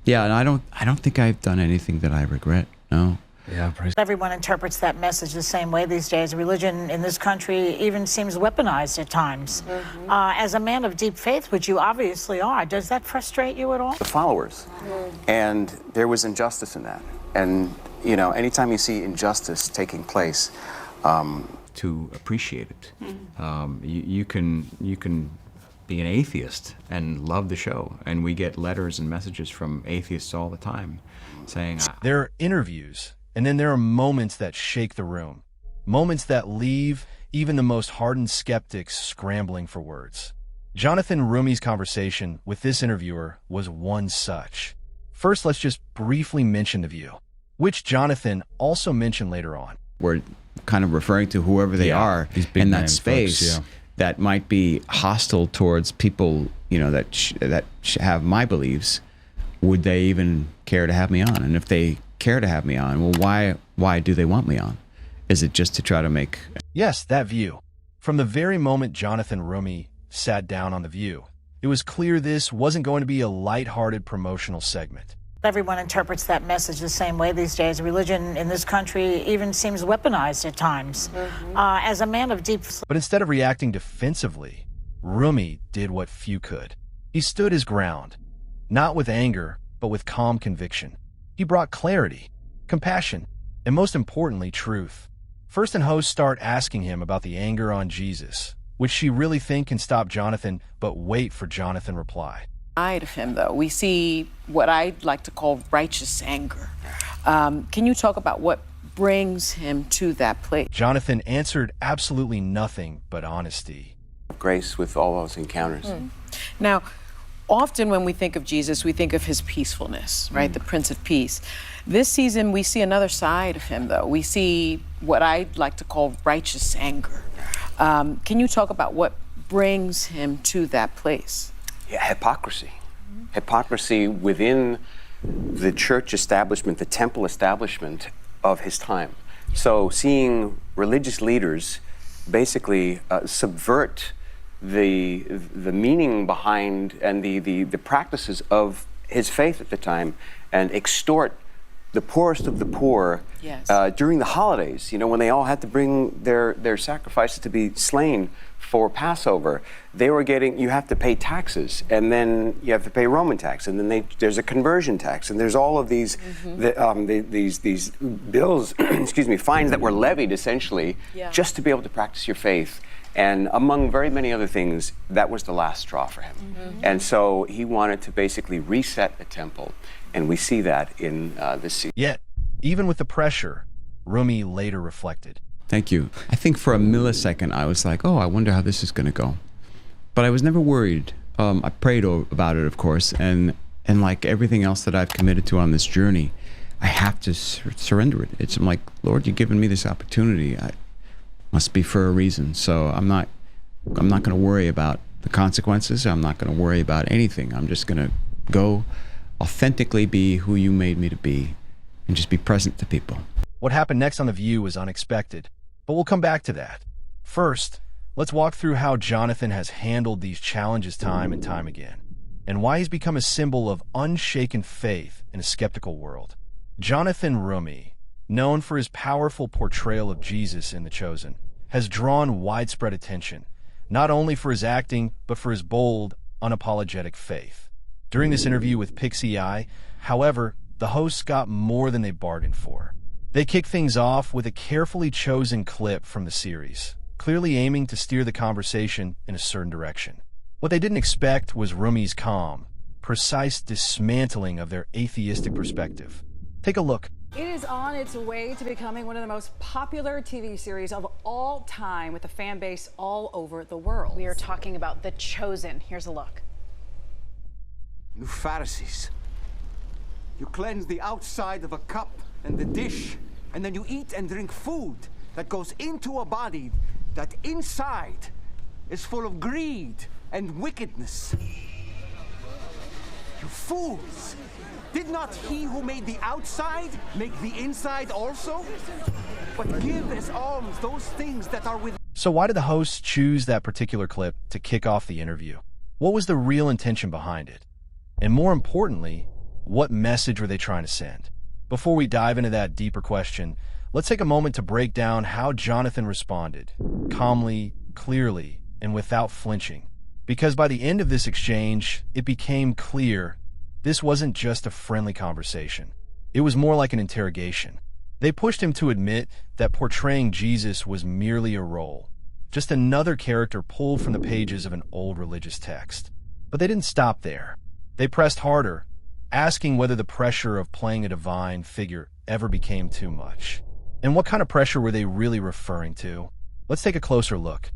Yeah, and I don't think I've done anything that I regret. No. Yeah, everyone interprets that message the same way these days. Religion in this country even seems weaponized at times. As a man of deep faith, which you obviously are, does that frustrate you at all? The followers. And there was injustice in that. And, you know, anytime you see injustice taking place, to appreciate it. You can be an atheist and love the show. And we get letters and messages from atheists all the time saying... There are interviews, and then there are moments that shake the room. Moments that leave even the most hardened skeptics scrambling for words. Jonathan Roumie's conversation with this interviewer was one such. First, let's just briefly mention the view, which Jonathan also mentioned later on. We're kind of referring to whoever they are in that space that might be hostile towards people, you know, that have my beliefs. Would they even care to have me on? And if they care to have me on, well, why do they want me on? Is it just to try to make... Yes, that view. From the very moment Jonathan Roumie sat down on The View, it was clear this wasn't going to be a lighthearted promotional segment. Everyone interprets that message the same way these days. Religion in this country even seems weaponized at times. As a man of deep... But instead of reacting defensively, Roumie did what few could. He stood his ground, not with anger, but with calm conviction. He brought clarity, compassion, and most importantly, truth. First and host start asking him about the anger on Jesus, which she really think can stop Jonathan, but wait for Jonathan reply. Side of him, though, we see what I'd like to call righteous anger. Can you talk about what brings him to that place? Jonathan answered absolutely nothing but honesty. Grace with all those encounters. Now, often when we think of Jesus, we think of his peacefulness, right? The Prince of Peace. This season, we see another side of him, though. We see what I'd like to call righteous anger. Can you talk about what brings him to that place? Yeah, hypocrisy. Hypocrisy within the church establishment, the temple establishment of his time. So seeing religious leaders basically subvert the meaning behind and the practices of his faith at the time and extort the poorest of the poor during the holidays, you know, when they all had to bring their sacrifices to be slain for Passover. They were getting, you have to pay taxes, and then you have to pay Roman tax, and then there's a conversion tax, and there's all of these these bills, excuse me, fines that were levied essentially just to be able to practice your faith. And among very many other things, that was the last straw for him. And so he wanted to basically reset the temple. And we see that in this season. Yet, even with the pressure, Roumie later reflected. Thank you. I think for a millisecond, I was like, oh, I wonder how this is going to go. But I was never worried. I prayed about it, of course. And like everything else that I've committed to on this journey, I have to surrender it. I'm like, Lord, you've given me this opportunity. Must be for a reason. So I'm not going to worry about the consequences. I'm not going to worry about anything. I'm just going to go authentically be who you made me to be and just be present to people. What happened next on The View was unexpected, but we'll come back to that. First, let's walk through how Jonathan has handled these challenges time and time again, and why he's become a symbol of unshaken faith in a skeptical world. Jonathan Roumie, known for his powerful portrayal of Jesus in The Chosen, has drawn widespread attention, not only for his acting, but for his bold, unapologetic faith. During this interview with Pixie Eye, however, the hosts got more than they bargained for. They kicked things off with a carefully chosen clip from the series, clearly aiming to steer the conversation in a certain direction. What they didn't expect was Roumie's calm, precise dismantling of their atheistic perspective. Take a look. It is on its way to becoming one of the most popular TV series of all time, with a fan base all over the world. We are talking about The Chosen. Here's a look. You Pharisees, you cleanse the outside of a cup and the dish, and then you eat and drink food that goes into a body that inside is full of greed and wickedness. You fools! Did not he who made the outside make the inside also? But give as alms those things that are within. So why did the hosts choose that particular clip to kick off the interview? What was the real intention behind it? And more importantly, What message were they trying to send? Before we dive into that deeper question, let's take a moment to break down how Jonathan responded, calmly, clearly, and without flinching. Because by the end of this exchange, it became clear this wasn't just a friendly conversation. It was more like an interrogation. They pushed him to admit that portraying Jesus was merely a role, just another character pulled from the pages of an old religious text. But they didn't stop there. They pressed harder, asking whether the pressure of playing a divine figure ever became too much. And what kind of pressure were they really referring to? Let's take a closer look.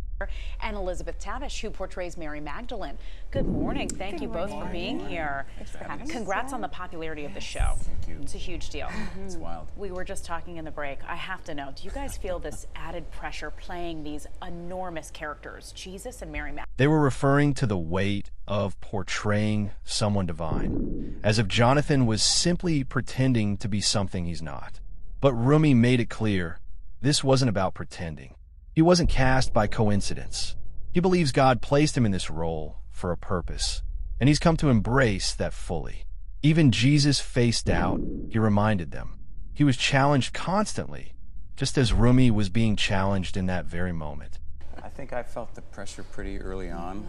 And Elizabeth Tavish, who portrays Mary Magdalene. Good morning. Thank you both for being here. Thanks for having us. Congrats on the popularity of the show. Thank you. It's a huge deal. It's wild. We were just talking in the break. I have to know, do you guys feel this added pressure playing these enormous characters, Jesus and Mary Magdalene? They were referring to the weight of portraying someone divine, as if Jonathan was simply pretending to be something he's not. But Roumie made it clear, this wasn't about pretending. He wasn't cast by coincidence. He believes God placed him in this role for a purpose, and he's come to embrace that fully. Even Jesus faced doubt, he reminded them. He was challenged constantly, just as Roumie was being challenged in that very moment. I think I felt the pressure pretty early on,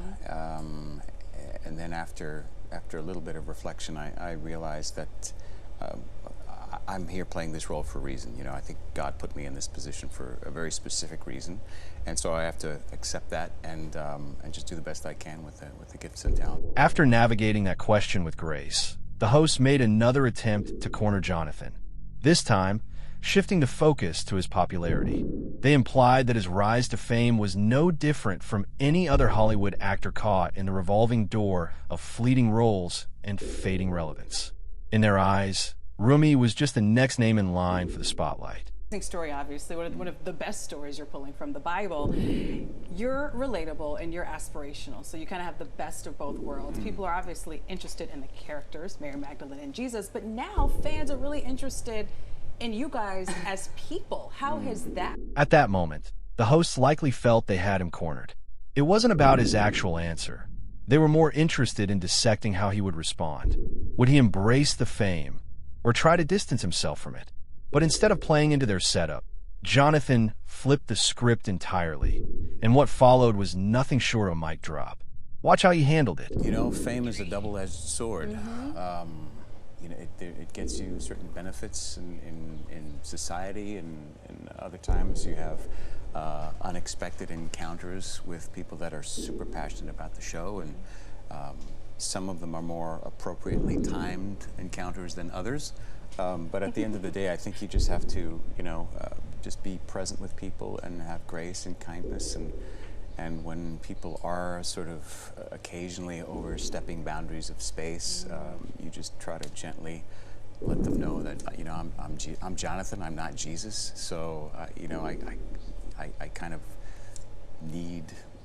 and then after a little bit of reflection, I realized that I'm here playing this role for a reason. You know, I think God put me in this position for a very specific reason, and so I have to accept that and just do the best I can with the gifts and talent. After navigating that question with grace, the host made another attempt to corner Jonathan. This time, shifting the focus to his popularity. They implied that his rise to fame was no different from any other Hollywood actor caught in the revolving door of fleeting roles and fading relevance. In their eyes, Roumie was just the next name in line for the spotlight. Story, obviously, one of the best stories you're pulling from the Bible. You're relatable and you're aspirational, so you kind of have the best of both worlds. People are obviously interested in the characters, Mary Magdalene and Jesus, but now fans are really interested in you guys as people. How has that? At that moment, the hosts likely felt they had him cornered. It wasn't about his actual answer. They were more interested in dissecting how he would respond. Would he embrace the fame or try to distance himself from it? But instead of playing into their setup, Jonathan flipped the script entirely, and what followed was nothing short of a mic drop. Watch how he handled it. You know, fame is a double-edged sword. You know, it gets you certain benefits in society, and other times you have unexpected encounters with people that are super passionate about the show, and some of them are more appropriately timed encounters than others. But at the end of the day, I think you just have to, you know, just be present with people and have grace and kindness. And when people are sort of occasionally overstepping boundaries of space, you just try to gently let them know that, you know, I'm Jonathan, I'm not Jesus. So, you know, I kind of need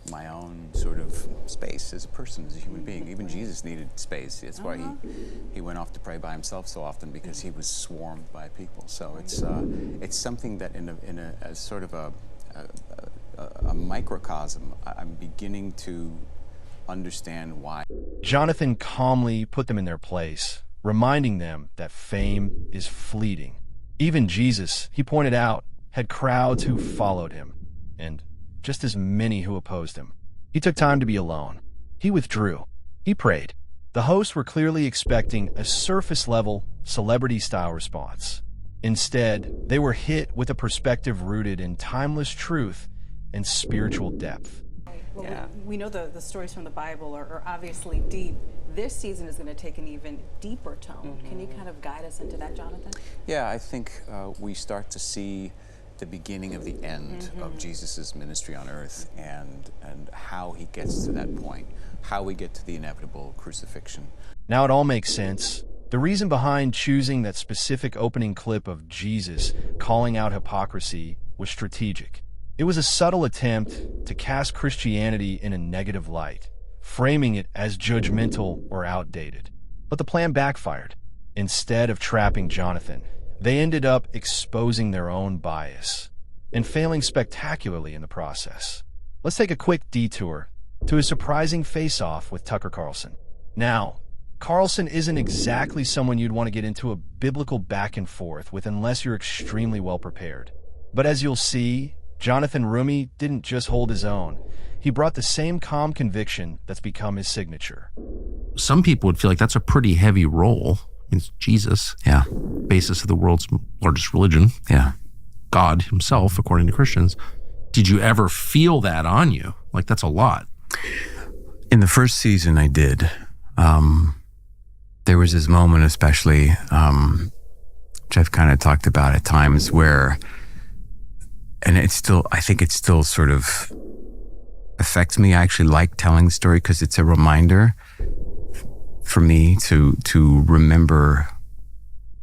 my own sort of space as a person, as a human being. Even Jesus needed space. That's why he went off to pray by himself so often, because he was swarmed by people. So it's something that in a sort of a microcosm, I'm beginning to understand why. Jonathan calmly put them in their place, reminding them that fame is fleeting. Even Jesus, he pointed out, had crowds who followed him, and just as many who opposed him. He took time to be alone. He withdrew. He prayed. The hosts were clearly expecting a surface-level, celebrity-style response. Instead, they were hit with a perspective rooted in timeless truth and spiritual depth. Well, we know the stories from the Bible are obviously deep. This season is going to take an even deeper tone. Can you kind of guide us into that, Jonathan? Yeah, I think we start to see the beginning of the end of Jesus's ministry on earth, and how he gets to that point, how we get to the inevitable crucifixion. Now it all makes sense. The reason behind choosing that specific opening clip of Jesus calling out hypocrisy was strategic. It was a subtle attempt to cast Christianity in a negative light, framing it as judgmental or outdated. But the plan backfired. Instead of trapping Jonathan, they ended up exposing their own bias and failing spectacularly in the process. Let's take a quick detour to a surprising face-off with Tucker Carlson. Now, Carlson isn't exactly someone you'd want to get into a biblical back and forth with unless you're extremely well prepared. But as you'll see, Jonathan Roumie didn't just hold his own. He brought the same calm conviction that's become his signature. Some people would feel like that's a pretty heavy role. It's Jesus. Yeah. Basis of the world's largest religion. Yeah. God himself, according to Christians. Did you ever feel that on you? Like, that's a lot. In the first season, I did. There was this moment, especially, which I've kind of talked about at times, where, and I think it still sort of affects me. I actually like telling the story because it's a reminder for me to remember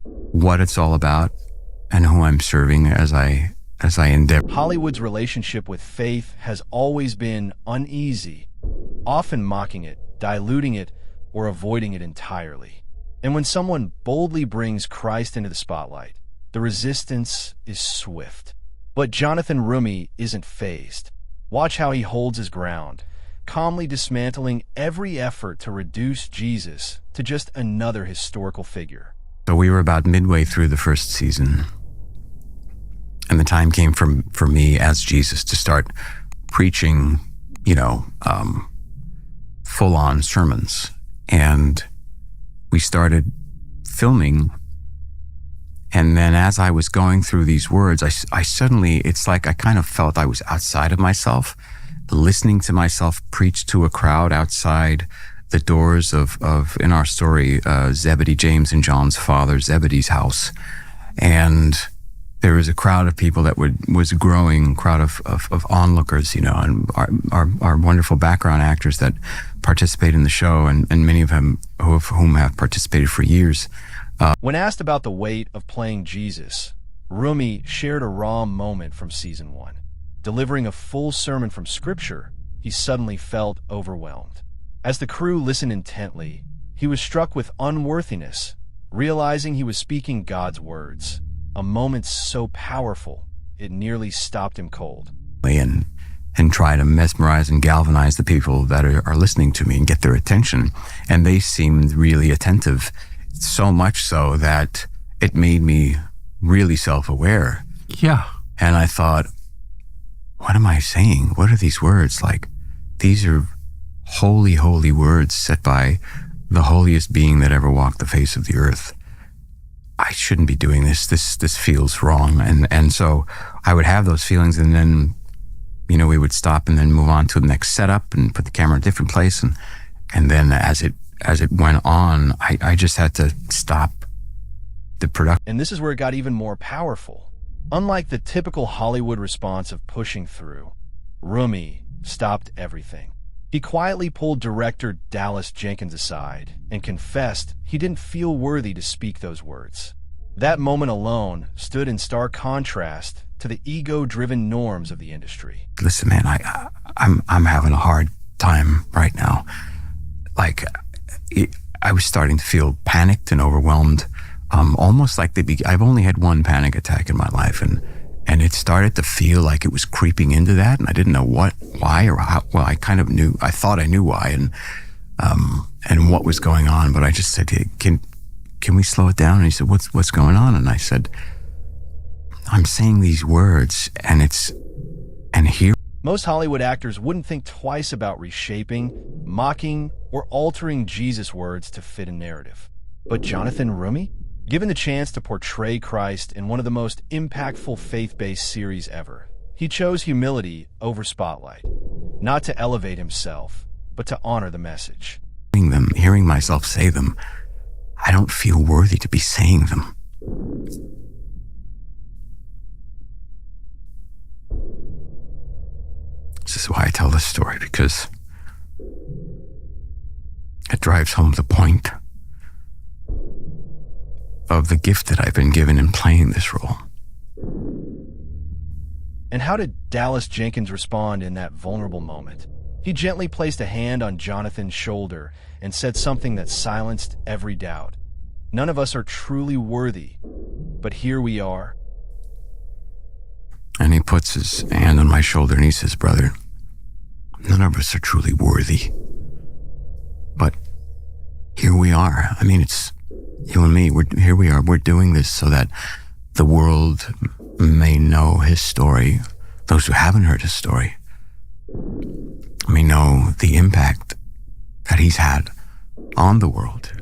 what it's all about and who I'm serving as I endeavor. Hollywood's relationship with faith has always been uneasy, often mocking it, diluting it, or avoiding it entirely. And when someone boldly brings Christ into the spotlight, the resistance is swift. But Jonathan Roumie isn't fazed. Watch how he holds his ground, calmly dismantling every effort to reduce Jesus to just another historical figure. So we were about midway through the first season, and the time came for me as Jesus to start preaching, full-on sermons. And we started filming. And then as I was going through these words, I suddenly, it's like I kind of felt I was outside of myself, listening to myself preach to a crowd outside the doors of in our story, Zebedee, James and John's father, Zebedee's house. And there was a crowd of people that was a growing crowd of onlookers, and our wonderful background actors that participate in the show, and many of whom have participated for years. When asked about the weight of playing Jesus, Roumie shared a raw moment from season 1. Delivering a full sermon from Scripture, he suddenly felt overwhelmed. As the crew listened intently, he was struck with unworthiness, realizing he was speaking God's words. A moment so powerful, it nearly stopped him cold. And try to mesmerize and galvanize the people that are listening to me and get their attention. And they seemed really attentive, so much so that it made me really self-aware. Yeah. And I thought, what am I saying? What are these words? Like, these are holy, holy words said by the holiest being that ever walked the face of the earth. I shouldn't be doing this. This feels wrong. And so I would have those feelings, and then, we would stop and then move on to the next setup and put the camera in a different place. And then as it went on, I just had to stop the production. And this is where it got even more powerful. Unlike the typical Hollywood response of pushing through, Roumie stopped everything. He quietly pulled director Dallas Jenkins aside and confessed he didn't feel worthy to speak those words. That moment alone stood in stark contrast to the ego-driven norms of the industry. Listen, man, I'm having a hard time right now. Like, I was starting to feel panicked and overwhelmed, almost like I've only had one panic attack in my life, and it started to feel like it was creeping into that, and I didn't know why or how. Well, I kind of knew. I thought I knew why, and what was going on. But I just said, hey, "Can we slow it down?" And he said, "What's going on?" And I said, "I'm saying these words, and here." Most Hollywood actors wouldn't think twice about reshaping, mocking, or altering Jesus' words to fit a narrative. But Jonathan Roumie? Given the chance to portray Christ in one of the most impactful faith-based series ever, he chose humility over spotlight, not to elevate himself, but to honor the message. Hearing myself say them, I don't feel worthy to be saying them. This is why I tell this story, because it drives home the point of the gift that I've been given in playing this role. And how did Dallas Jenkins respond in that vulnerable moment? He gently placed a hand on Jonathan's shoulder and said something that silenced every doubt. None of us are truly worthy, but here we are. And he puts his hand on my shoulder and he says, "Brother, none of us are truly worthy, but here we are. I mean, it's you and me. Here we are. We're doing this so that the world may know his story. Those who haven't heard his story may know the impact that he's had on the world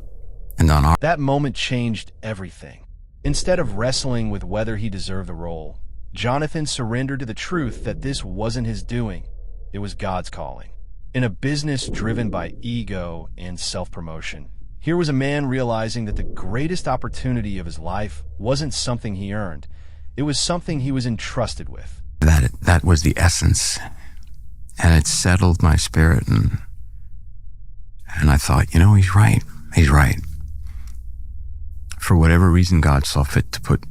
and on our... That moment changed everything. Instead of wrestling with whether he deserved the role, Jonathan surrendered to the truth that this wasn't his doing. It was God's calling. In a business driven by ego and self-promotion, here was a man realizing that the greatest opportunity of his life wasn't something he earned. It was something he was entrusted with. That was the essence. And it settled my spirit. And I thought, he's right. He's right. For whatever reason, God saw fit to put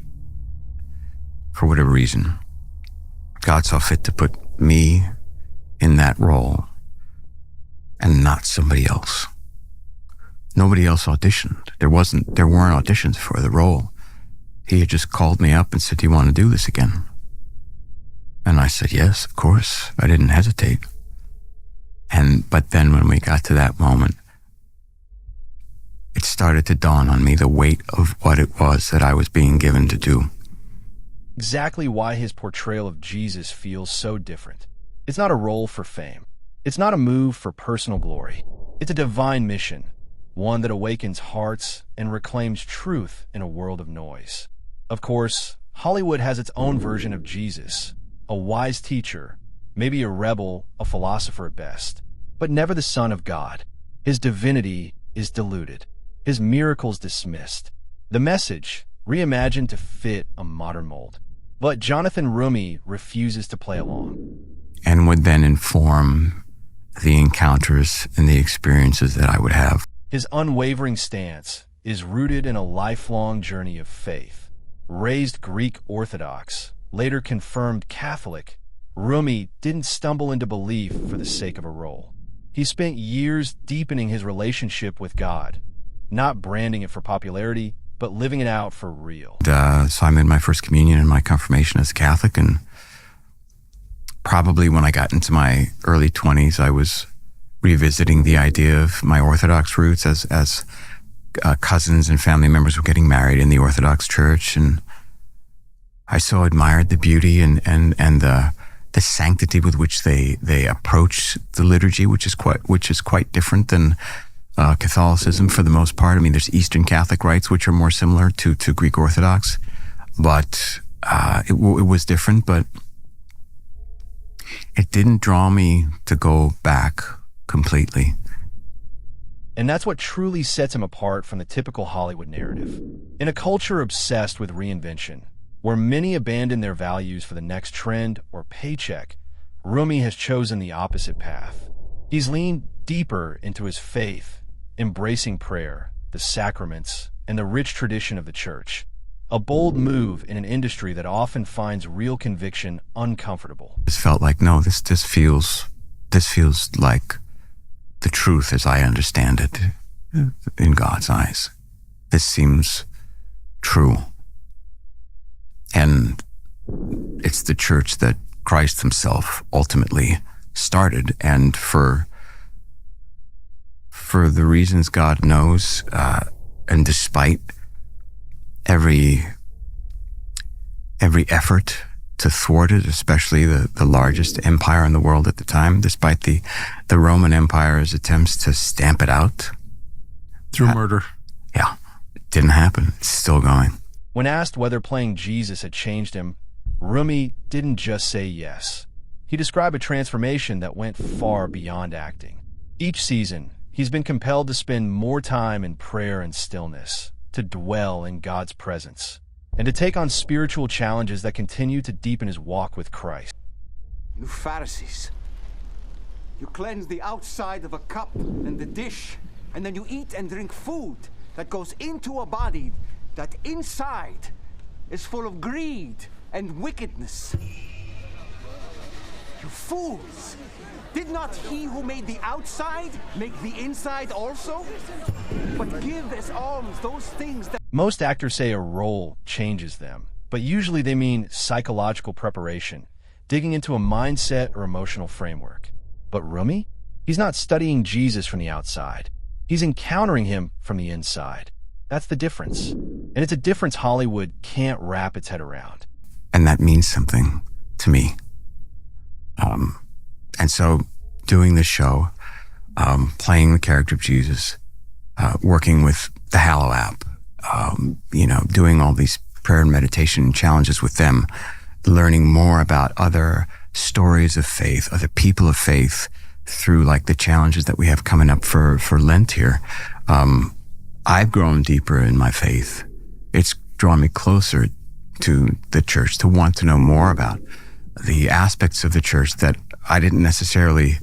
me in that role and not somebody else. Nobody else auditioned. There weren't auditions for the role. He had just called me up and said, "Do you want to do this again?" And I said, "Yes, of course." I didn't hesitate. But then when we got to that moment, it started to dawn on me the weight of what it was that I was being given to do. Exactly why his portrayal of Jesus feels so different. It's not a role for fame. It's not a move for personal glory. It's a divine mission, one that awakens hearts and reclaims truth in a world of noise. Of course, Hollywood has its own version of Jesus, a wise teacher, maybe a rebel, a philosopher at best, but never the Son of God. His divinity is diluted, his miracles dismissed, the message reimagined to fit a modern mold. But Jonathan Roumie refuses to play along. And would then inform the encounters and the experiences that I would have. His unwavering stance is rooted in a lifelong journey of faith. Raised Greek Orthodox, later confirmed Catholic, Roumie didn't stumble into belief for the sake of a role. He spent years deepening his relationship with God, not branding it for popularity, but living it out for real. So I made my first communion and my confirmation as a Catholic, and probably when I got into my early 20s, I was revisiting the idea of my Orthodox roots as cousins and family members were getting married in the Orthodox Church, and I so admired the beauty and the sanctity with which they approach the liturgy, which is quite different than Catholicism for the most part. I mean, there's Eastern Catholic rites which are more similar to Greek Orthodox, but it was different. But it didn't draw me to go back completely. And that's what truly sets him apart from the typical Hollywood narrative. In a culture obsessed with reinvention, where many abandon their values for the next trend or paycheck, Roumie has chosen the opposite path. He's leaned deeper into his faith, embracing prayer, the sacraments, and the rich tradition of the church. A bold move in an industry that often finds real conviction uncomfortable. It felt like, no, this feels like the truth as I understand it in God's eyes. This seems true. And it's the church that Christ himself ultimately started, and for the reasons God knows, and despite every effort to thwart it, especially the largest empire in the world at the time, despite the Roman Empire's attempts to stamp it out. Through murder. Yeah, it didn't happen. It's still going. When asked whether playing Jesus had changed him, Roumie didn't just say yes. He described a transformation that went far beyond acting. Each season, he's been compelled to spend more time in prayer and stillness, to dwell in God's presence, and to take on spiritual challenges that continue to deepen his walk with Christ. You Pharisees, you cleanse the outside of a cup and the dish, and then you eat and drink food that goes into a body that inside is full of greed and wickedness. You fools! Did not he who made the outside make the inside also? But give as alms those things that... Most actors say a role changes them, but usually they mean psychological preparation, digging into a mindset or emotional framework. But Roumie? He's not studying Jesus from the outside. He's encountering him from the inside. That's the difference. And it's a difference Hollywood can't wrap its head around. And that means something to me. And so doing this show, playing the character of Jesus, working with the Hallow app, doing all these prayer and meditation challenges with them, learning more about other stories of faith, other people of faith through like the challenges that we have coming up for Lent here. I've grown deeper in my faith. It's drawn me closer to the church, to want to know more about the aspects of the church that I didn't necessarily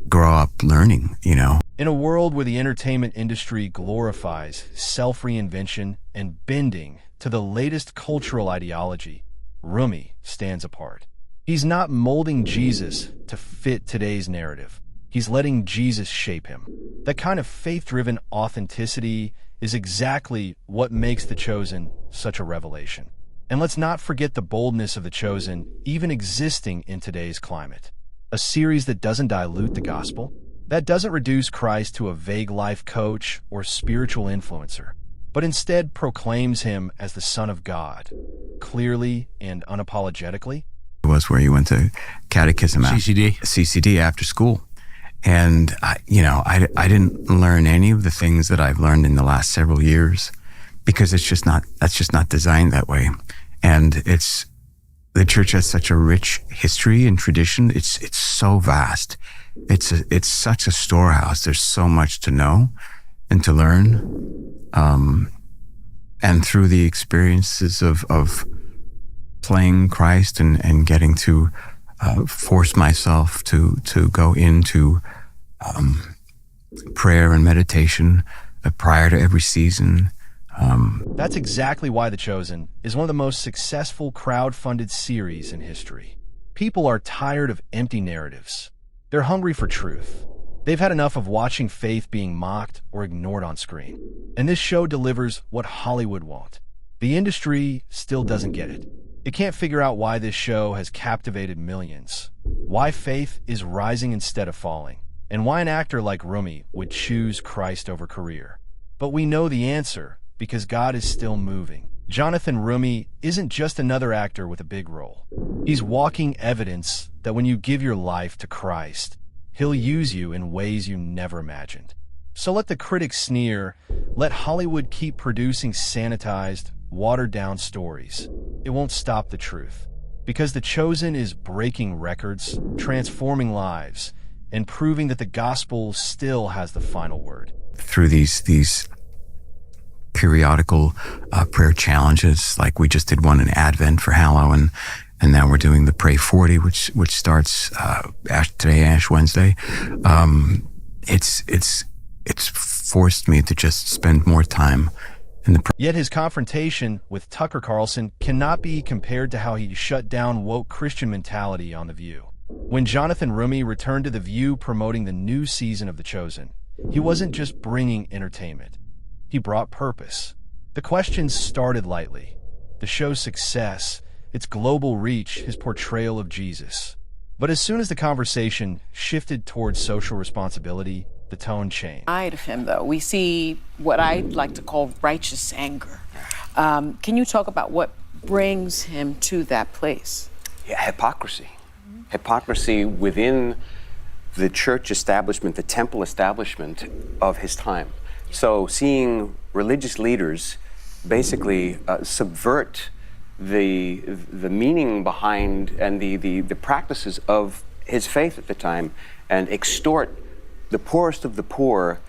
grow up learning, In a world where the entertainment industry glorifies self-reinvention and bending to the latest cultural ideology, Roumie stands apart. He's not molding Jesus to fit today's narrative. He's letting Jesus shape him. That kind of faith-driven authenticity is exactly what makes The Chosen such a revelation. And let's not forget the boldness of The Chosen even existing in today's climate. A series that doesn't dilute the gospel, that doesn't reduce Christ to a vague life coach or spiritual influencer, but instead proclaims him as the Son of God, clearly and unapologetically. It was where you went to catechism, CCD after school. And I didn't learn any of the things that I've learned in the last several years because that's just not designed that way. And the church has such a rich history and tradition. It's so vast. It's such a storehouse. There's so much to know and to learn. And through the experiences of playing Christ and getting to force myself to go into prayer and meditation prior to every season. That's exactly why The Chosen is one of the most successful crowd-funded series in history. People are tired of empty narratives. They're hungry for truth. They've had enough of watching faith being mocked or ignored on screen. And this show delivers what Hollywood won't. The industry still doesn't get it. It can't figure out why this show has captivated millions, why faith is rising instead of falling, and why an actor like Roumie would choose Christ over career. But we know the answer because God is still moving. Jonathan Roumie isn't just another actor with a big role. He's walking evidence that when you give your life to Christ, He'll use you in ways you never imagined. So let the critics sneer, let Hollywood keep producing sanitized, watered-down stories. It won't stop the truth. Because The Chosen is breaking records, transforming lives, and proving that the gospel still has the final word. Through these periodical prayer challenges, like we just did one in Advent for Hallow, and now we're doing the Pray 40, which starts today, Ash Wednesday. It's forced me to just spend more time in the Yet his confrontation with Tucker Carlson cannot be compared to how he shut down woke Christian mentality on The View. When Jonathan Roumie returned to The View promoting the new season of The Chosen, he wasn't just bringing entertainment. He brought purpose. The questions started lightly. The show's success, its global reach, his portrayal of Jesus. But as soon as the conversation shifted towards social responsibility, the tone changed. Side of him, though, we see what I like to call righteous anger. Can you talk about what brings him to that place? Yeah, hypocrisy. Hypocrisy within the church establishment, the temple establishment of his time. So seeing religious leaders basically subvert the meaning behind and the practices of his faith at the time and extort the poorest of the poor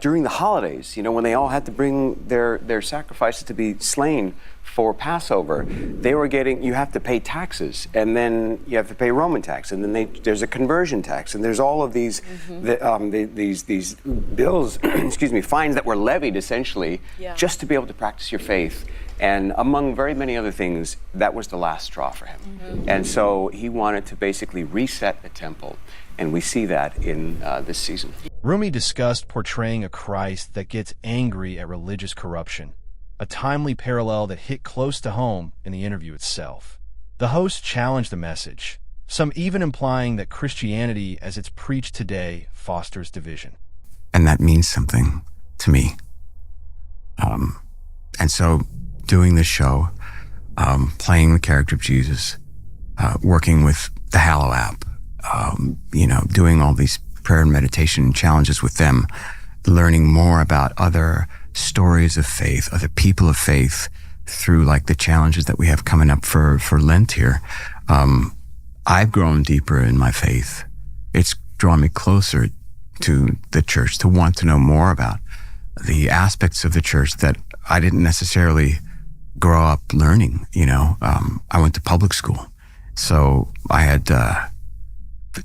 during the holidays, when they all had to bring their sacrifices to be slain for Passover. They were you have to pay taxes, and then you have to pay Roman tax, and then there's a conversion tax, and there's all of these these bills, fines that were levied essentially just to be able to practice your faith. And among very many other things, that was the last straw for him. And so he wanted to basically reset the temple. And we see that in this season. Roumie discussed portraying a Christ that gets angry at religious corruption, a timely parallel that hit close to home in the interview itself. The host challenged the message, some even implying that Christianity as it's preached today fosters division. and that means something to me. And so doing this show, playing the character of Jesus, working with the Hallow app, doing all these prayer and meditation challenges with them, learning more about other stories of faith, other people of faith through like the challenges that we have coming up for Lent here. I've grown deeper in my faith. It's drawn me closer to the church, to want to know more about the aspects of the church that I didn't necessarily grow up learning. I went to public school, so I had the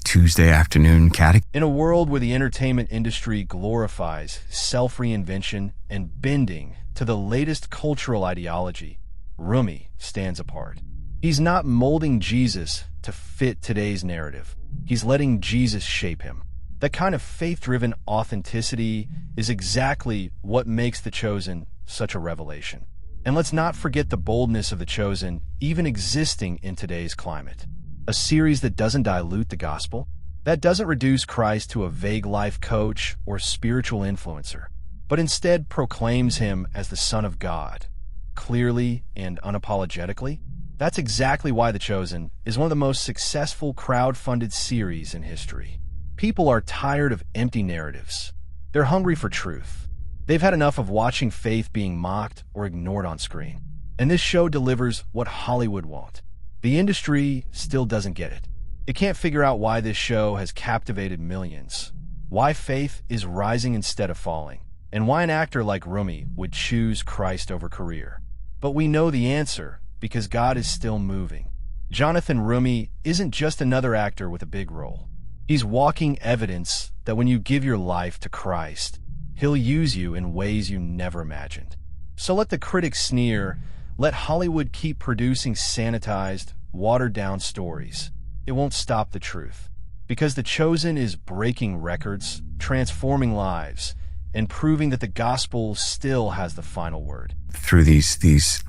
Tuesday afternoon catechism. In a world where the entertainment industry glorifies self-reinvention and bending to the latest cultural ideology, Roumie stands apart. He's not molding Jesus to fit today's narrative. He's letting Jesus shape him. That kind of faith-driven authenticity is exactly what makes The Chosen such a revelation. And let's not forget the boldness of The Chosen even existing in today's climate. A series that doesn't dilute the gospel, that doesn't reduce Christ to a vague life coach or spiritual influencer, but instead proclaims him as the Son of God, clearly and unapologetically. That's exactly why The Chosen is one of the most successful crowd-funded series in history. People are tired of empty narratives. They're hungry for truth. They've had enough of watching faith being mocked or ignored on screen. And this show delivers what Hollywood won't. The industry still doesn't get it. It can't figure out why this show has captivated millions, why faith is rising instead of falling, and why an actor like Roumie would choose Christ over career. But we know the answer because God is still moving. Jonathan Roumie isn't just another actor with a big role. He's walking evidence that when you give your life to Christ, He'll use you in ways you never imagined. So let the critics sneer. Let Hollywood keep producing sanitized, watered-down stories. It won't stop the truth. Because The Chosen is breaking records, transforming lives, and proving that the gospel still has the final word. Through these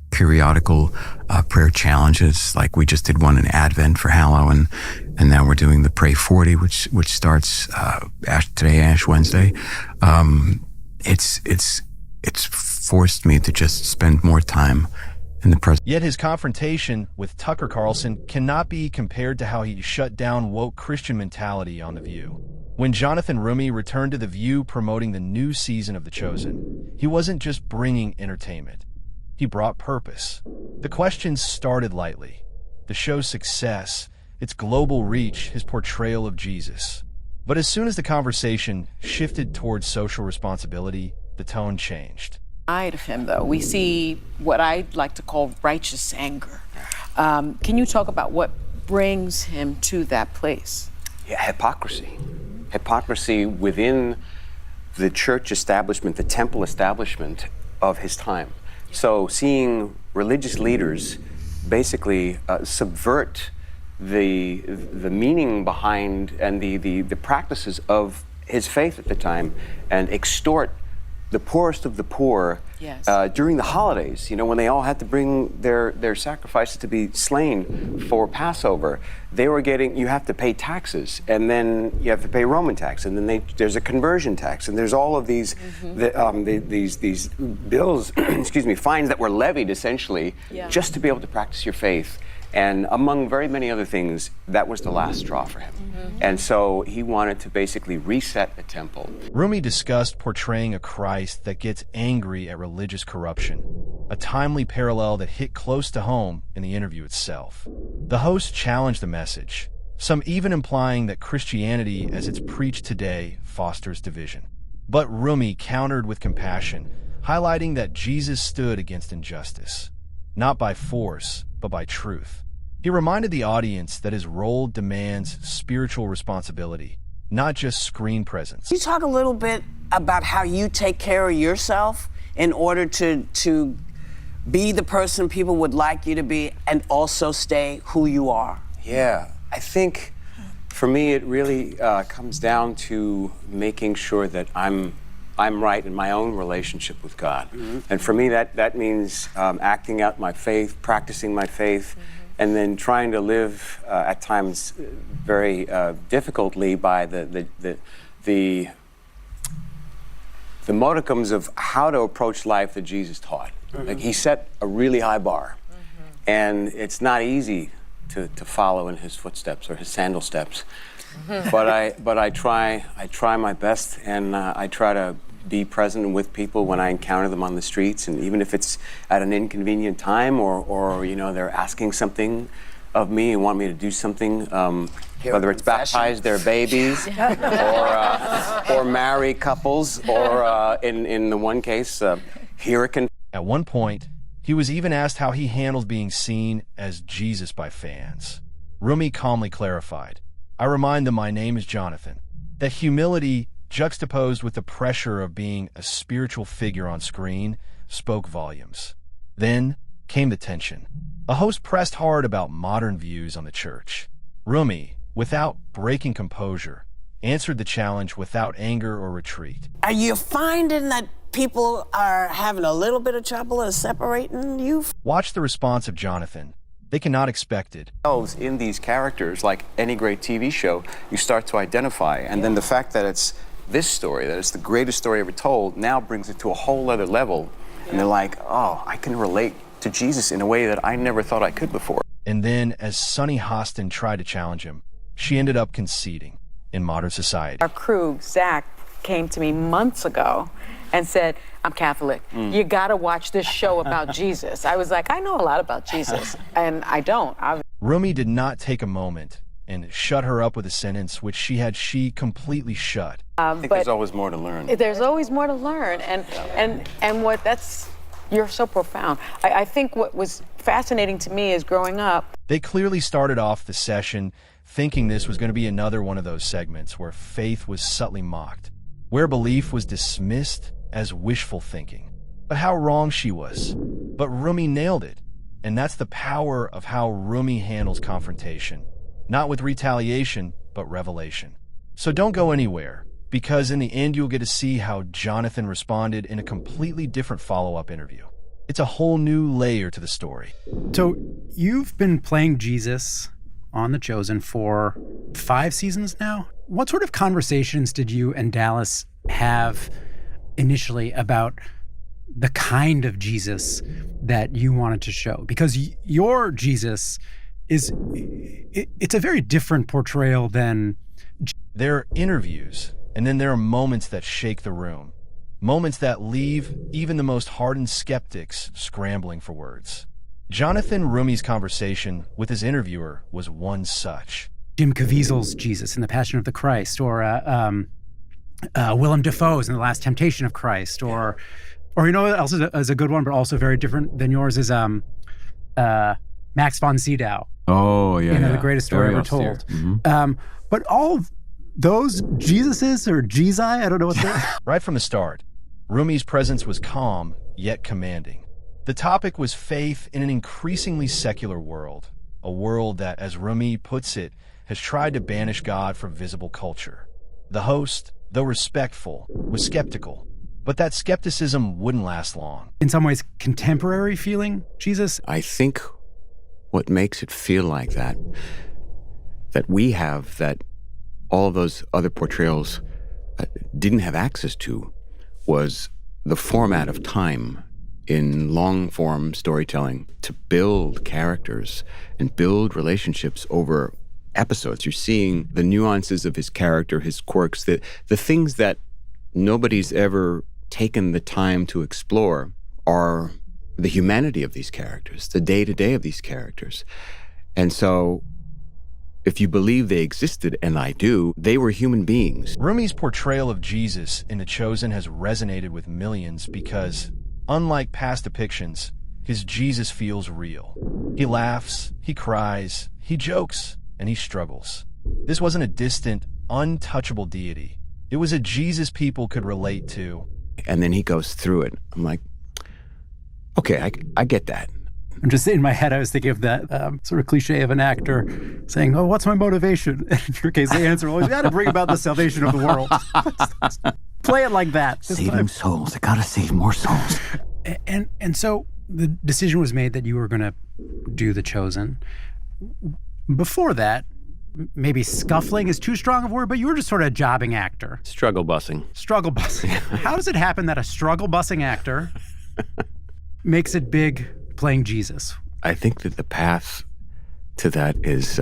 periodical prayer challenges, like we just did one in Advent for Hallow, and now we're doing the Pray 40, which starts today, Ash Wednesday. It's forced me to just spend more time in the present. Yet his confrontation with Tucker Carlson cannot be compared to how he shut down woke Christian mentality on The View. When Jonathan Roumie returned to The View promoting the new season of The Chosen, he wasn't just bringing entertainment. He brought purpose. The questions started lightly. The show's success, its global reach, his portrayal of Jesus. But as soon as the conversation shifted towards social responsibility, the tone changed. Side of him, though, we see what I'd like to call righteous anger. Can you talk about what brings him to that place? Yeah, hypocrisy. Hypocrisy within the church establishment, the temple establishment of his time. So seeing religious leaders basically subvert the meaning behind and the practices of his faith at the time, and extort the poorest of the poor. Yes. During the holidays, when they all had to bring their sacrifices to be slain for Passover, you have to pay taxes, and then you have to pay Roman tax, and then there's a conversion tax, and there's all of these these bills, fines that were levied essentially just to be able to practice your faith. And among very many other things, that was the last straw for him. And so he wanted to basically reset the temple. Roumie discussed portraying a Christ that gets angry at religious corruption, a timely parallel that hit close to home in the interview itself. The host challenged the message, some even implying that Christianity as it's preached today fosters division. But Roumie countered with compassion, highlighting that Jesus stood against injustice, not by force, but by truth. He reminded the audience that his role demands spiritual responsibility, not just screen presence. Can you talk a little bit about how you take care of yourself in order to be the person people would like you to be and also stay who you are? Yeah, I think for me it really comes down to making sure that I'm right in my own relationship with God. And for me, that means acting out my faith, practicing my faith, and then trying to live at times very difficultly by the the modicums of how to approach life that Jesus taught. Like, he set a really high bar, and it's not easy to follow in his footsteps or his sandal steps. But I try my best, and I try to be present with people when I encounter them on the streets, and even if it's at an inconvenient time, or you know, they're asking something of me and want me to do something, whether it's baptize their babies or marry couples, or in the one case, hear a confession. At one point, he was even asked how he handled being seen as Jesus by fans. Roumie calmly clarified, "I remind them my name is Jonathan." That humility, juxtaposed with the pressure of being a spiritual figure on screen, spoke volumes. Then came the tension. A host pressed hard about modern views on the church. Roumie, without breaking composure, answered the challenge without anger or retreat. Are you finding that people are having a little bit of trouble in separating you? Watch the response of Jonathan. They cannot expect it. In these characters, like any great TV show, you start to identify, and then the fact that it's this story, that it's the greatest story ever told, now brings it to a whole other level. And they're like, oh, I can relate to Jesus in a way that I never thought I could before. And then, as Sunny Hostin tried to challenge him, she ended up conceding in modern society. Our crew, Zach, came to me months ago and said, I'm Catholic. You gotta watch this show about Jesus. I was like, I know a lot about Jesus, and I don't. Roumie did not take a moment and shut her up with a sentence which she completely shut. I think there's always more to learn. There's always more to learn, and what that's, you're so profound. I think what was fascinating to me is growing up. They clearly started off the session thinking this was going to be another one of those segments where faith was subtly mocked, where belief was dismissed as wishful thinking. But how wrong she was. But Roumie nailed it. And that's the power of how Roumie handles confrontation. Not with retaliation, but revelation. So don't go anywhere, because in the end you'll get to see how Jonathan responded in a completely different follow-up interview. It's a whole new layer to the story. So you've been playing Jesus on The Chosen for 5 seasons now. What sort of conversations did you and Dallas have initially about the kind of Jesus that you wanted to show? Because your Jesus it's a very different portrayal than... There are interviews, and then there are moments that shake the room. Moments that leave even the most hardened skeptics scrambling for words. Jonathan Roumie's conversation with his interviewer was one such. Jim Caviezel's Jesus in The Passion of the Christ, or Willem Dafoe's in The Last Temptation of Christ, or you know what else is a good one, but also very different than yours, is Max von Sydow. Oh, yeah. You know, the greatest story ever told. Mm-hmm. But all of those Jesuses, or Jezi, I don't know what they're... Right from the start, Roumie's presence was calm, yet commanding. The topic was faith in an increasingly secular world, a world that, as Roumie puts it, has tried to banish God from visible culture. The host, though respectful, was skeptical, but that skepticism wouldn't last long. In some ways, contemporary feeling Jesus? I think what makes it feel like that we have, that all of those other portrayals didn't have access to, was the format of time in long-form storytelling to build characters and build relationships over episodes. You're seeing the nuances of his character, his quirks, the things that nobody's ever taken the time to explore are the humanity of these characters, the day-to-day of these characters. And so if you believe they existed, and I do, they were human beings. Roumie's portrayal of Jesus in The Chosen has resonated with millions because, unlike past depictions, his Jesus feels real. He laughs, he cries, he jokes, and he struggles. This wasn't a distant, untouchable deity. It was a Jesus people could relate to. And then he goes through it. I'm like, okay, I get that. I'm just in my head, I was thinking of that sort of cliche of an actor saying, oh, what's my motivation? In your case, the answer, well, you got to bring about the salvation of the world. Play it like that. Saving souls. I got to save more souls. And so the decision was made that you were going to do The Chosen. Before that, maybe scuffling is too strong of a word, but you were just sort of a jobbing actor. Struggle busing. Struggle busing. How does it happen that a struggle busing actor makes it big playing Jesus? I think that the path to that is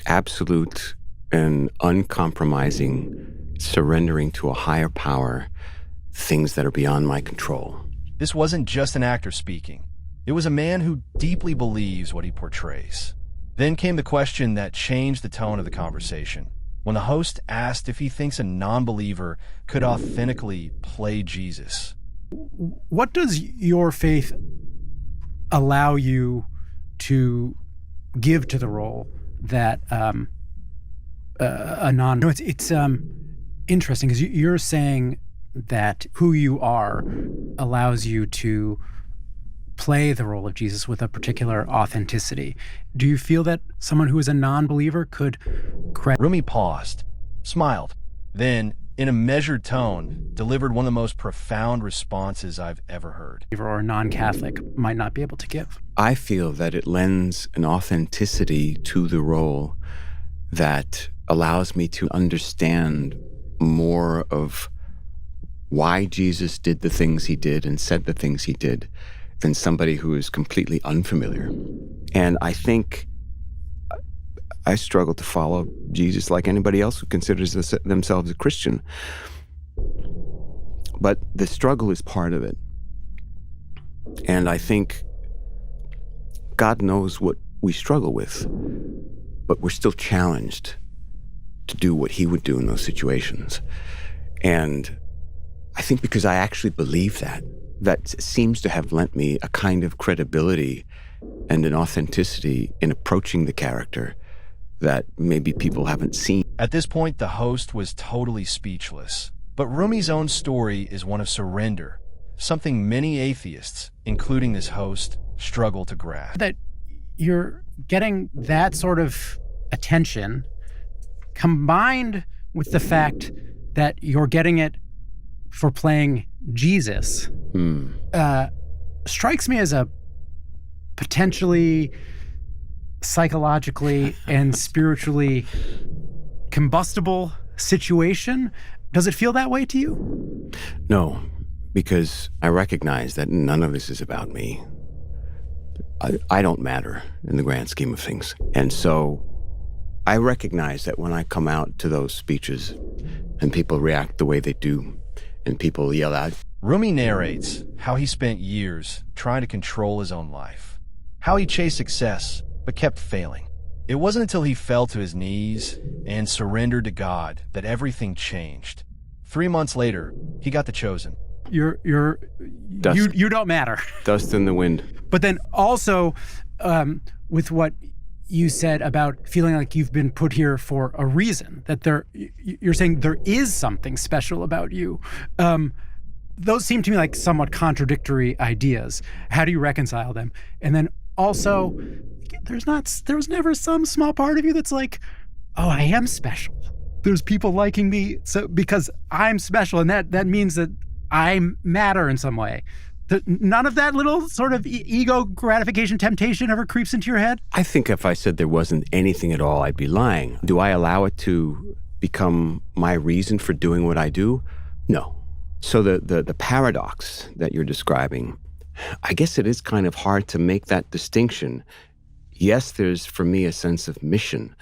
absolute and uncompromising surrendering to a higher power, things that are beyond my control. This wasn't just an actor speaking. It was a man who deeply believes what he portrays. Then came the question that changed the tone of the conversation, when the host asked if he thinks a non-believer could authentically play Jesus. What does your faith allow you to give to the role that a non? No, it's interesting because you're saying that who you are allows you to play the role of Jesus with a particular authenticity. Do you feel that someone who is a non-believer could? Roumie paused, smiled, then, in a measured tone, delivered one of the most profound responses I've ever heard. Or a non-Catholic might not be able to give. I feel that it lends an authenticity to the role that allows me to understand more of why Jesus did the things he did and said the things he did than somebody who is completely unfamiliar. And I think I struggle to follow Jesus like anybody else who considers themselves a Christian. But the struggle is part of it. And I think God knows what we struggle with, but we're still challenged to do what he would do in those situations. And I think because I actually believe that seems to have lent me a kind of credibility and an authenticity in approaching the character that maybe people haven't seen. At this point, the host was totally speechless. But Roumie's own story is one of surrender, something many atheists, including this host, struggle to grasp. That you're getting that sort of attention combined with the fact that you're getting it for playing Jesus strikes me as a potentially psychologically and spiritually combustible situation. Does it feel that way to you? No, because I recognize that none of this is about me. I don't matter in the grand scheme of things. And so I recognize that when I come out to those speeches and people react the way they do and people yell out. Roumie narrates how he spent years trying to control his own life, how he chased success but kept failing. It wasn't until he fell to his knees and surrendered to God that everything changed. 3 months later, he got the chosen. You don't matter. Dust in the wind. But then also with what you said about feeling like you've been put here for a reason, that you're saying there is something special about you. Those seem to me like somewhat contradictory ideas. How do you reconcile them? And then also, there was never some small part of you that's like, oh, I am special. There's people liking me because I'm special, and that means that I matter in some way. None of that little sort of ego gratification temptation ever creeps into your head? I think if I said there wasn't anything at all, I'd be lying. Do I allow it to become my reason for doing what I do? No. So the paradox that you're describing, I guess it is kind of hard to make that distinction. Yes, there's for me a sense of mission,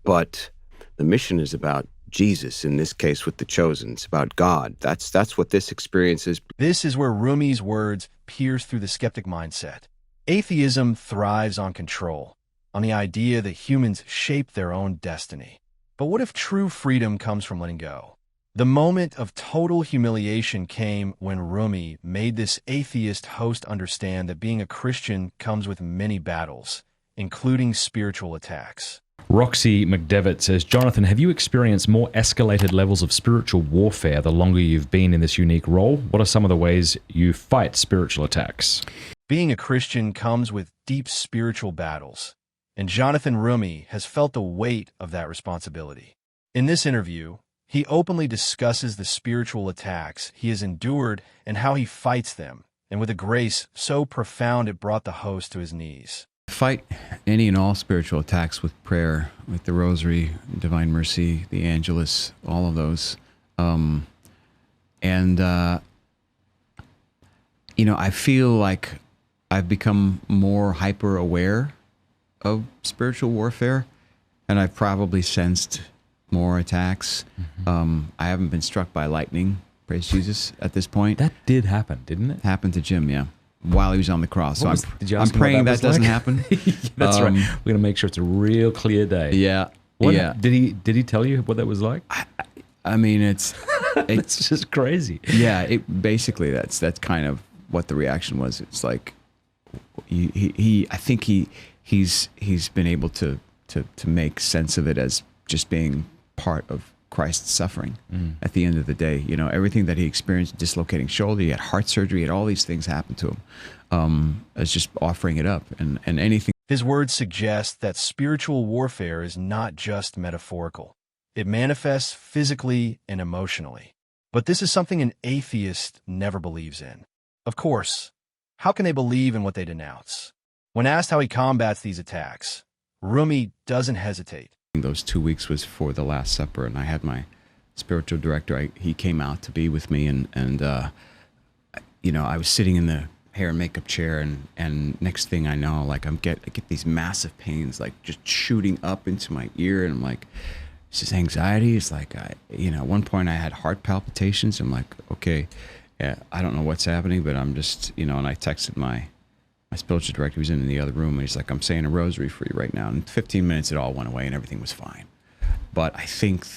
but the mission is about Jesus, in this case with the chosen. It's about God. That's what this experience is. This is where Roumie's words pierce through the skeptic mindset. Atheism thrives on control, on the idea that humans shape their own destiny. But what if true freedom comes from letting go? The moment of total humiliation came when Roumie made this atheist host understand that being a Christian comes with many battles, including spiritual attacks. Roxy McDevitt says, Jonathan, have you experienced more escalated levels of spiritual warfare the longer you've been in this unique role? What are some of the ways you fight spiritual attacks? Being a Christian comes with deep spiritual battles, and Jonathan Roumie has felt the weight of that responsibility. In this interview, he openly discusses the spiritual attacks he has endured and how he fights them, and with a grace so profound it brought the host to his knees. fight any and all spiritual attacks with prayer, with the Rosary, Divine Mercy, the Angelus, all of those. I feel like I've become more hyper aware of spiritual warfare, and I've probably sensed more attacks. I haven't been struck by lightning, praise Jesus, at this point. That did happen, didn't it? Happened to Jim, yeah, while he was on the cross. So Did you I'm ask him what praying that was doesn't like? happen. That's right. We're going to make sure it's a real clear day. Yeah. Yeah. Did he tell you what that was like? I mean, it's just crazy. Yeah, basically that's kind of what the reaction was. It's like I think he's been able to make sense of it as just being part of Christ's suffering. At the end of the day, everything that he experienced, dislocating shoulder, he had heart surgery, he had all these things happen to him, as just offering it up and anything. His words suggest that spiritual warfare is not just metaphorical. It manifests physically and emotionally. But this is something an atheist never believes in. Of course, how can they believe in what they denounce? When asked how he combats these attacks, Roumie doesn't hesitate. Those 2 weeks was for the Last Supper, and I had my spiritual director. He came out to be with me, and I was sitting in the hair and makeup chair, and next thing I know, like I get these massive pains, like just shooting up into my ear, and I'm like, it's just anxiety. It's like at one point I had heart palpitations. I'm like, okay, yeah, I don't know what's happening, but I'm just, and I texted my spiritual director, who was in the other room, and he's like, I'm saying a rosary for you right now. And in 15 minutes, it all went away and everything was fine. But I think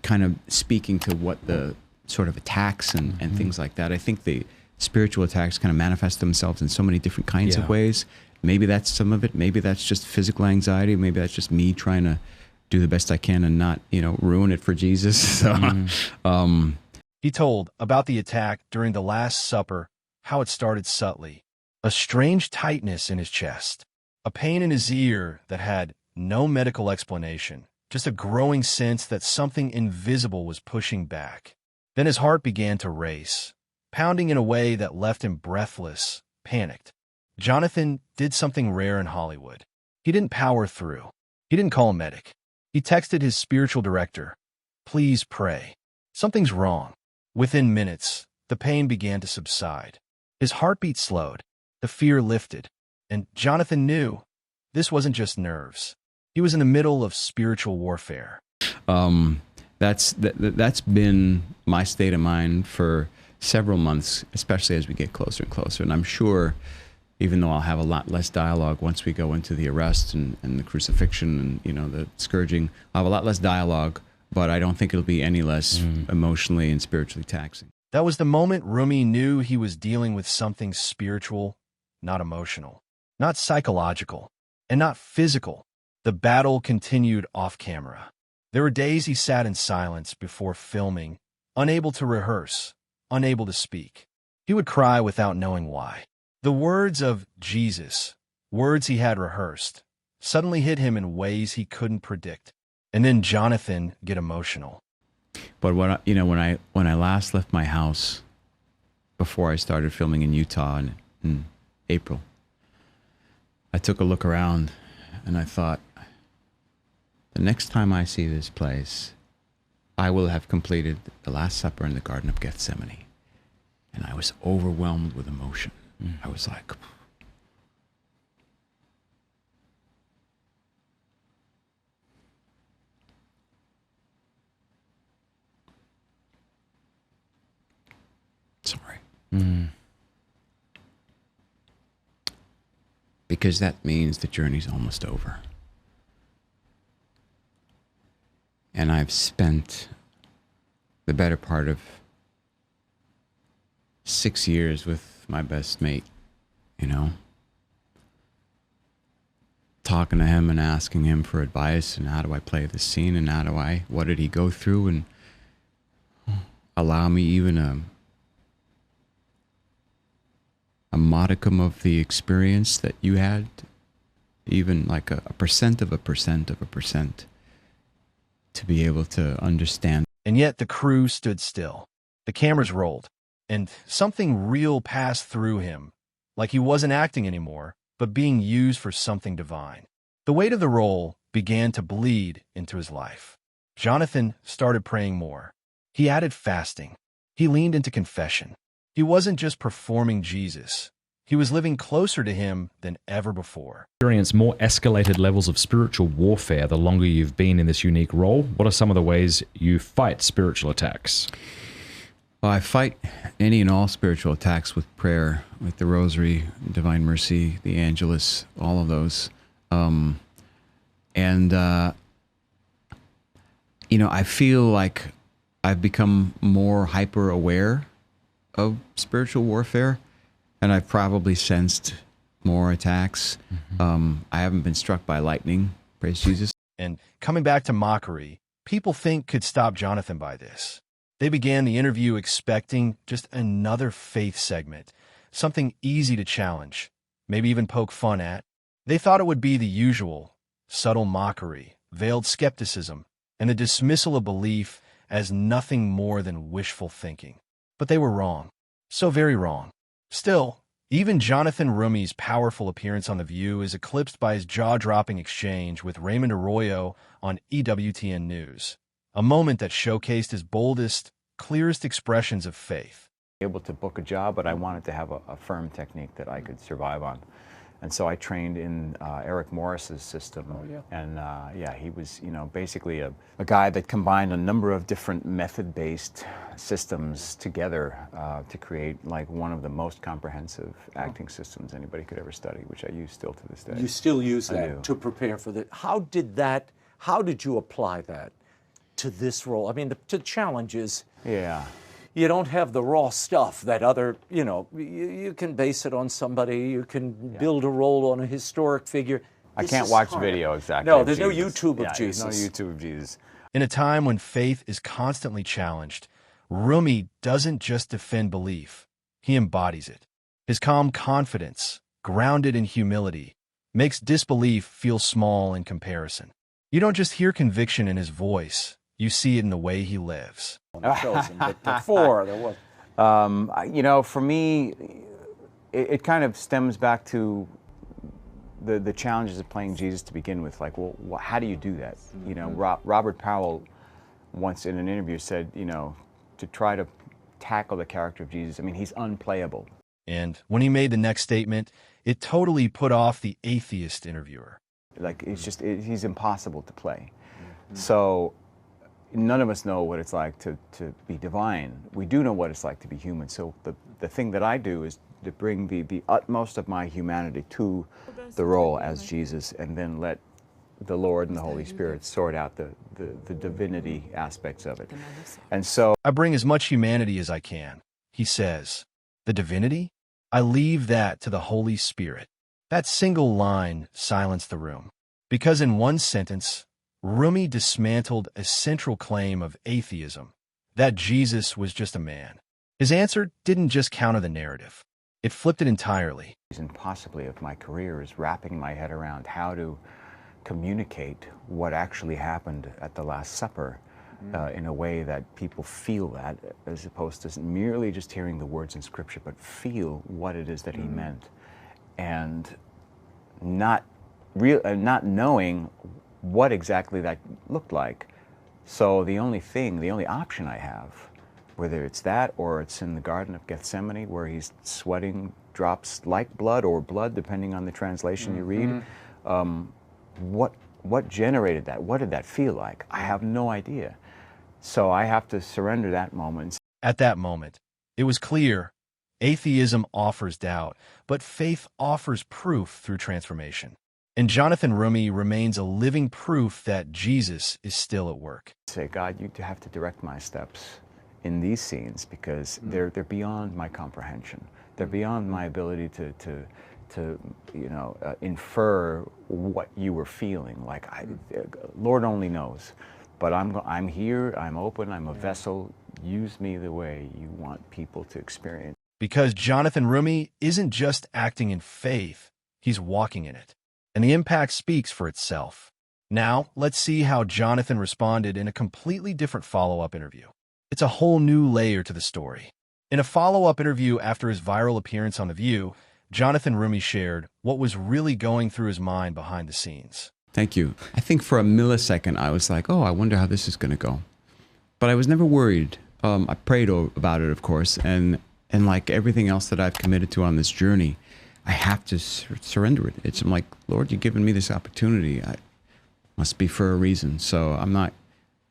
kind of speaking to what the sort of attacks and things like that, I think the spiritual attacks kind of manifest themselves in so many different kinds of ways. Maybe that's some of it. Maybe that's just physical anxiety. Maybe that's just me trying to do the best I can and not, ruin it for Jesus. So, He told about the attack during the Last Supper, how it started subtly. A strange tightness in his chest, a pain in his ear that had no medical explanation, just a growing sense that something invisible was pushing back. Then his heart began to race, pounding in a way that left him breathless, panicked. Jonathan did something rare in Hollywood. He didn't power through. He didn't call a medic. He texted his spiritual director, "Please pray. Something's wrong." Within minutes, the pain began to subside. His heartbeat slowed. The fear lifted, and Jonathan knew this wasn't just nerves. He was in the middle of spiritual warfare. That's been my state of mind for several months, especially as we get closer and closer. And I'm sure, even though I'll have a lot less dialogue once we go into the arrest and the crucifixion and the scourging, I'll have a lot less dialogue, but I don't think it'll be any less emotionally and spiritually taxing. That was the moment Roumie knew he was dealing with something spiritual, not emotional, not psychological, and not physical. The battle continued off camera. There were days he sat in silence before filming, unable to rehearse, unable to speak. He would cry without knowing why. The words of Jesus, words he had rehearsed, suddenly hit him in ways he couldn't predict. And then Jonathan get emotional. But when I last left my house before I started filming in Utah in April, I took a look around and I thought, the next time I see this place, I will have completed the Last Supper in the Garden of Gethsemane. And I was overwhelmed with emotion. I was like, sorry. Because that means the journey's almost over. And I've spent the better part of 6 years with my best mate, talking to him and asking him for advice and how do I play this scene and what did he go through, and allow me even a modicum of the experience that you had, even like a percent of a percent of a percent, to be able to understand. And yet the crew stood still. The cameras rolled, and something real passed through him, like he wasn't acting anymore, but being used for something divine. The weight of the role began to bleed into his life. Jonathan started praying more. He added fasting. He leaned into confession. He wasn't just performing Jesus. He was living closer to him than ever before. Experience more escalated levels of spiritual warfare the longer you've been in this unique role. What are some of the ways you fight spiritual attacks? Well, I fight any and all spiritual attacks with prayer, with the Rosary, Divine Mercy, the Angelus, all of those. I feel like I've become more hyper aware of spiritual warfare, and I've probably sensed more attacks. I haven't been struck by lightning, praise Jesus. And coming back to mockery, people think could stop Jonathan by this. They began the interview expecting just another faith segment, something easy to challenge, maybe even poke fun at. They thought it would be the usual, subtle mockery, veiled skepticism, and the dismissal of belief as nothing more than wishful thinking. But they were wrong. So very wrong. Still, even Jonathan Roumie's powerful appearance on The View is eclipsed by his jaw-dropping exchange with Raymond Arroyo on EWTN News, a moment that showcased his boldest, clearest expressions of faith. Able to book a job, but I wanted to have a firm technique that I could survive on. And so I trained in Eric Morris's system. And he was, basically a guy that combined a number of different method-based systems together to create like one of the most comprehensive acting systems anybody could ever study, which I use still to this day. You still use that to prepare for the, how did you apply that to this role? I mean, the challenge is, you don't have the raw stuff that other, you can base it on somebody, you can build a role on a historic figure. I can't watch video exactly. No, there's no YouTube of Jesus. There's no YouTube of Jesus. In a time when faith is constantly challenged, Roumie doesn't just defend belief, he embodies it. His calm confidence, grounded in humility, makes disbelief feel small in comparison. You don't just hear conviction in his voice, you see it in the way he lives. But before there was, for me, it kind of stems back to the challenges of playing Jesus to begin with. Like, well, how do you do that? Robert Powell once in an interview said, to try to tackle the character of Jesus, I mean, he's unplayable. And when he made the next statement, it totally put off the atheist interviewer. Like, he's impossible to play. So none of us know what it's like to be divine. We do know what it's like to be human. So the thing that I do is to bring the utmost of my humanity to the role as Jesus, and then let the Lord and the Holy Spirit sort out the divinity aspects of it. And so I bring as much humanity as I can, he says. The divinity? I leave that to the Holy Spirit. That single line silenced the room. Because in one sentence, Roumie dismantled a central claim of atheism, that Jesus was just a man. His answer didn't just counter the narrative. It flipped it entirely. And possibly of my career is wrapping my head around how to communicate what actually happened at the Last Supper in a way that people feel that, as opposed to merely just hearing the words in Scripture, but feel what it is that he meant, and not knowing what exactly that looked like. So the only option I have, whether it's that or it's in the Garden of Gethsemane where he's sweating drops like blood or blood, depending on the translation you read, what generated that? What did that feel like? I have no idea. So I have to surrender that moment. At that moment, it was clear atheism offers doubt, but faith offers proof through transformation. And Jonathan Roumie remains a living proof that Jesus is still at work. Say, God, you have to direct my steps in these scenes because they're beyond my comprehension. They're beyond my ability to infer what you were feeling. Like, Lord only knows. But I'm here, I'm open, I'm a vessel. Use me the way you want people to experience. Because Jonathan Roumie isn't just acting in faith, he's walking in it. And the impact speaks for itself. Now, let's see how Jonathan responded in a completely different follow-up interview. It's a whole new layer to the story. In a follow-up interview after his viral appearance on The View, Jonathan Roumie shared what was really going through his mind behind the scenes. Thank you. I think for a millisecond, I was like, oh, I wonder how this is going to go. But I was never worried. I prayed about it, of course. And like everything else that I've committed to on this journey, I have to surrender it. I'm like, Lord, you've given me this opportunity. I must be for a reason. So I'm not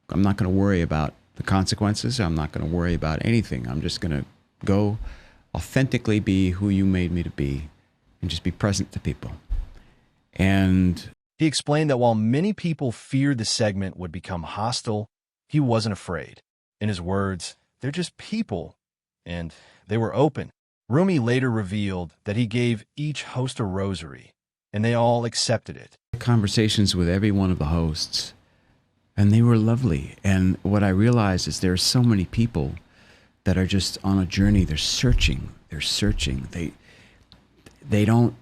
going to worry about the consequences. I'm not going to worry about anything. I'm just going to go authentically be who you made me to be and just be present to people. And he explained that while many people feared the segment would become hostile, he wasn't afraid. In his words, they're just people, and they were open. Roumie later revealed that he gave each host a rosary, and they all accepted it. Conversations with every one of the hosts, and they were lovely. And what I realized is there are so many people that are just on a journey. They're searching. They don't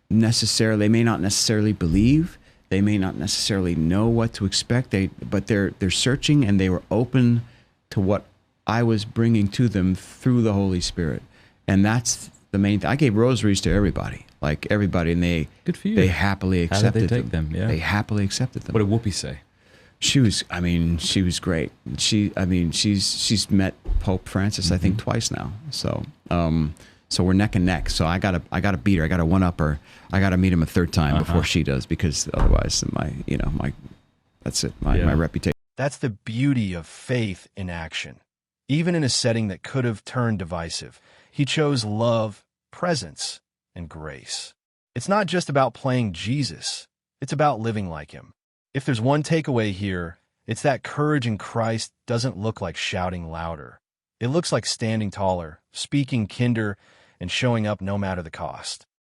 necessarily, they may not necessarily believe. They may not necessarily know what to expect. But they're searching, and they were open to what I was bringing to them through the Holy Spirit. And that's the main thing. I gave rosaries to everybody, and they good for you. They happily accepted How did they take them? Yeah. They happily accepted them. What did Whoopi say? She was great. She's met Pope Francis, I think, twice now. So we're neck and neck. So I gotta beat her. I gotta one up her. I gotta meet him a third time before she does, because otherwise that's it. My reputation. That's the beauty of faith in action. Even in a setting that could have turned divisive, he chose love, presence, and grace. It's not just about playing Jesus. It's about living like him. If there's one takeaway here, it's that courage in Christ doesn't look like shouting louder. It looks like standing taller, speaking kinder, and showing up no matter the cost.